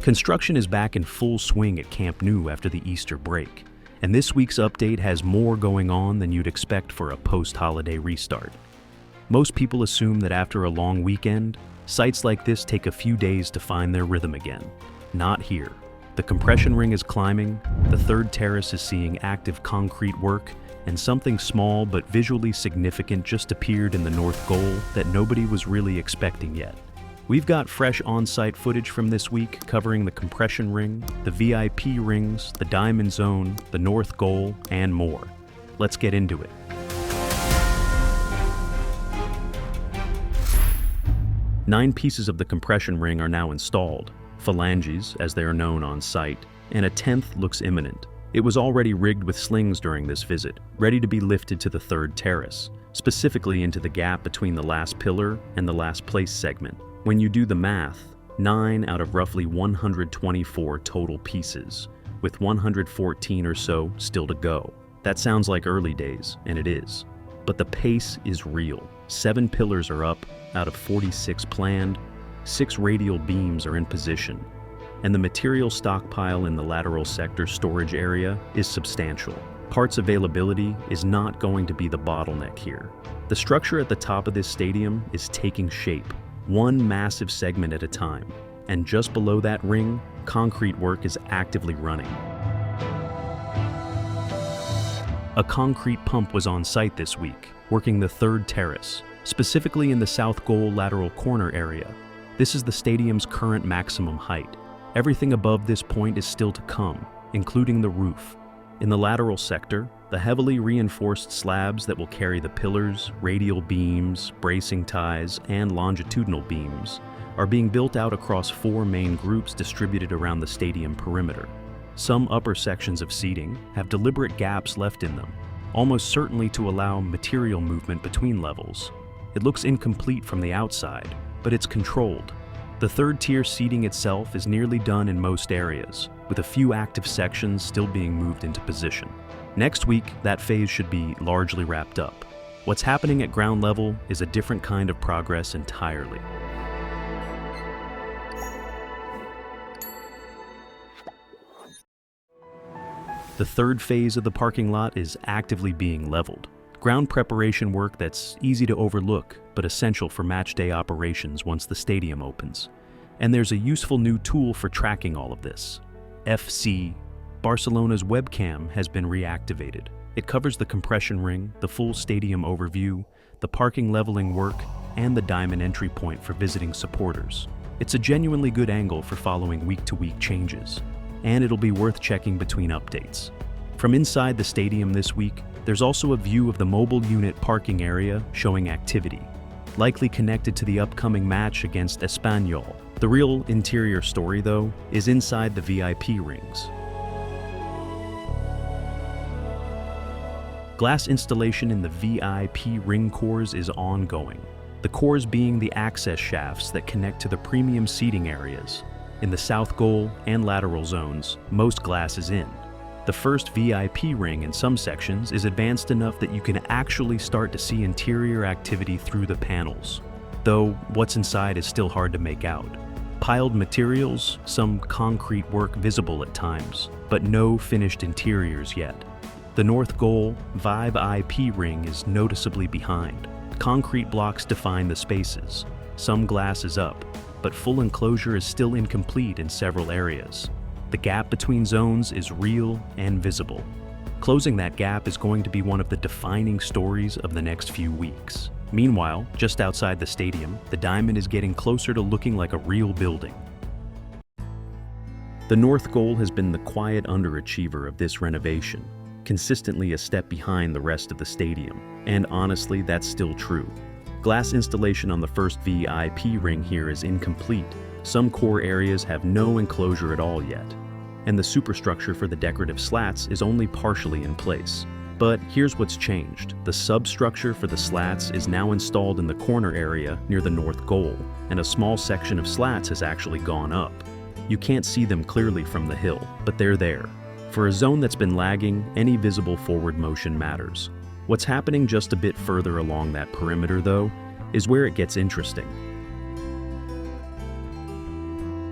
Construction is back in full swing at Camp Nou after the Easter break, and this week's update has more going on than you'd expect for a post-holiday restart. Most people assume that after a long weekend, sites like this take a few days to find their rhythm again. Not here. The compression ring is climbing, the third terrace is seeing active concrete work, and something small but visually significant just appeared in the North Goal that nobody was really expecting yet. We've got fresh on-site footage from this week covering the compression ring, the VIP rings, the Diamond Zone, the North Goal, and more. Let's get into it. Nine pieces of the compression ring are now installed, falanges, as they are known on site, and a 10th looks imminent. It was already rigged with slings during this visit, ready to be lifted to the third terrace, specifically into the gap between the last pillar and the last place segment. When you do the math, 9 out of roughly 124 total pieces, with 114 or so still to go. That sounds like early days, and it is. But the pace is real. 7 pillars are up out of 46 planned, 6 radial beams are in position, and the material stockpile in the lateral sector storage area is substantial. Parts availability is not going to be the bottleneck here. The structure at the top of this stadium is taking shape, one massive segment at a time, and just below that ring, concrete work is actively running. A concrete pump was on site this week, working the third terrace, specifically in the south goal lateral corner area. This is the stadium's current maximum height. Everything above this point is still to come, including the roof. In the lateral sector, the heavily reinforced slabs that will carry the pillars, radial beams, bracing ties, and longitudinal beams are being built out across 4 main groups distributed around the stadium perimeter. Some upper sections of seating have deliberate gaps left in them, almost certainly to allow material movement between levels. It looks incomplete from the outside, but it's controlled. The third-tier seating itself is nearly done in most areas, with a few active sections still being moved into position. Next week, that phase should be largely wrapped up. What's happening at ground level is a different kind of progress entirely. The third phase of the parking lot is actively being leveled. Ground preparation work that's easy to overlook, but essential for match-day operations once the stadium opens. And there's a useful new tool for tracking all of this. FC, Barcelona's webcam, has been reactivated. It covers the compression ring, the full stadium overview, the parking leveling work, and the diamond entry point for visiting supporters. It's a genuinely good angle for following week-to-week changes, and it'll be worth checking between updates. From inside the stadium this week, there's also a view of the mobile unit parking area showing activity, likely connected to the upcoming match against Espanyol. The real interior story, though, is inside the VIP rings. Glass installation in the VIP ring cores is ongoing, the cores being the access shafts that connect to the premium seating areas. In the south goal and lateral zones, most glass is in. The first VIP ring in some sections is advanced enough that you can actually start to see interior activity through the panels, though what's inside is still hard to make out. Piled materials, some concrete work visible at times, but no finished interiors yet. The North Goal VIP ring is noticeably behind. Concrete blocks define the spaces. Some glass is up, but full enclosure is still incomplete in several areas. The gap between zones is real and visible. Closing that gap is going to be one of the defining stories of the next few weeks. Meanwhile, just outside the stadium, the Diamond is getting closer to looking like a real building. The North Goal has been the quiet underachiever of this renovation, consistently a step behind the rest of the stadium, and honestly, that's still true. Glass installation on the first VIP ring here is incomplete. Some core areas have no enclosure at all yet, and the superstructure for the decorative slats is only partially in place. But here's what's changed. The substructure for the slats is now installed in the corner area near the North Goal, and a small section of slats has actually gone up. You can't see them clearly from the hill, but they're there. For a zone that's been lagging, any visible forward motion matters. What's happening just a bit further along that perimeter, though, is where it gets interesting.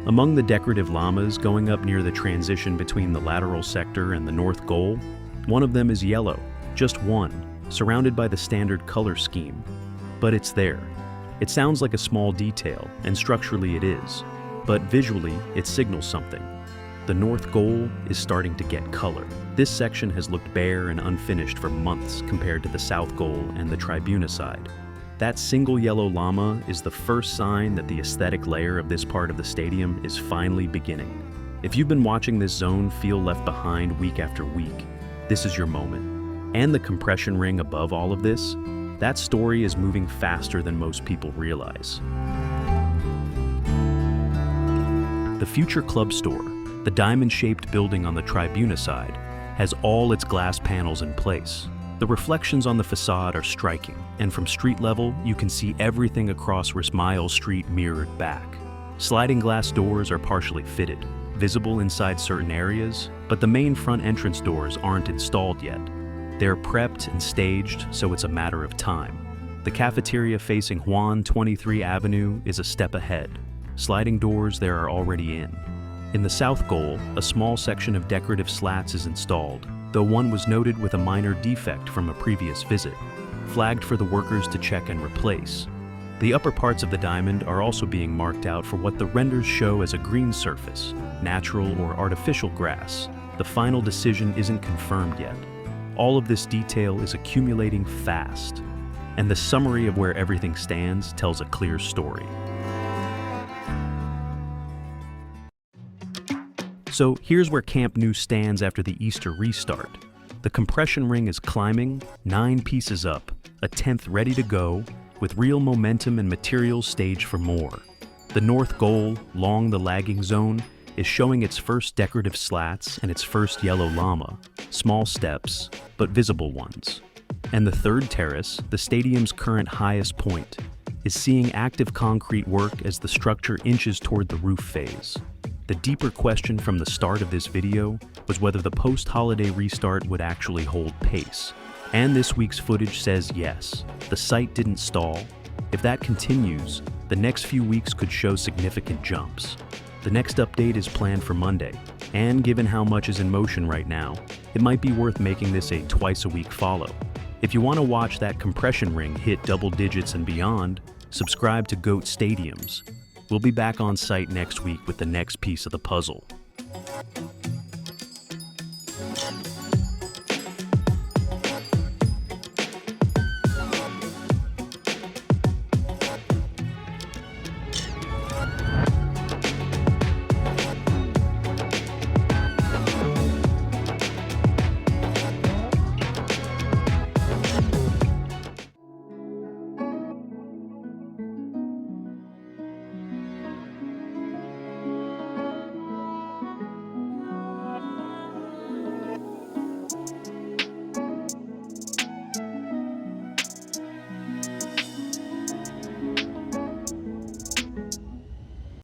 Among the decorative llamas going up near the transition between the lateral sector and the North Goal, one of them is yellow, just one, surrounded by the standard color scheme. But it's there. It sounds like a small detail, and structurally it is, but visually it signals something. The North Goal is starting to get color. This section has looked bare and unfinished for months compared to the South Goal and the Tribuna side. That single yellow llama is the first sign that the aesthetic layer of this part of the stadium is finally beginning. If you've been watching this zone feel left behind week after week, this is your moment. And the compression ring above all of this, that story is moving faster than most people realize. The future club store, the diamond-shaped building on the Tribuna side, has all its glass panels in place. The reflections on the facade are striking, and from street level, you can see everything across Rismail Street mirrored back. Sliding glass doors are partially fitted, visible inside certain areas, but the main front entrance doors aren't installed yet. They're prepped and staged, so it's a matter of time. The cafeteria facing Juan 23 Avenue is a step ahead. Sliding doors there are already in. In the South Goal, a small section of decorative slats is installed, though one was noted with a minor defect from a previous visit, flagged for the workers to check and replace. The upper parts of the diamond are also being marked out for what the renders show as a green surface, natural or artificial grass. The final decision isn't confirmed yet. All of this detail is accumulating fast, and the summary of where everything stands tells a clear story. So here's where Camp Nou stands after the Easter restart. The compression ring is climbing, 9 pieces up, a 10th ready to go, with real momentum and materials staged for more. The North Goal, long the lagging zone, is showing its first decorative slats and its first yellow llama, small steps, but visible ones. And the third terrace, the stadium's current highest point, is seeing active concrete work as the structure inches toward the roof phase. The deeper question from the start of this video was whether the post-holiday restart would actually hold pace. And this week's footage says yes, the site didn't stall. If that continues, the next few weeks could show significant jumps. The next update is planned for Monday, and given how much is in motion right now, it might be worth making this a twice-a-week follow. If you want to watch that compression ring hit double digits and beyond, subscribe to GOAT Stadiums. We'll be back on site next week with the next piece of the puzzle.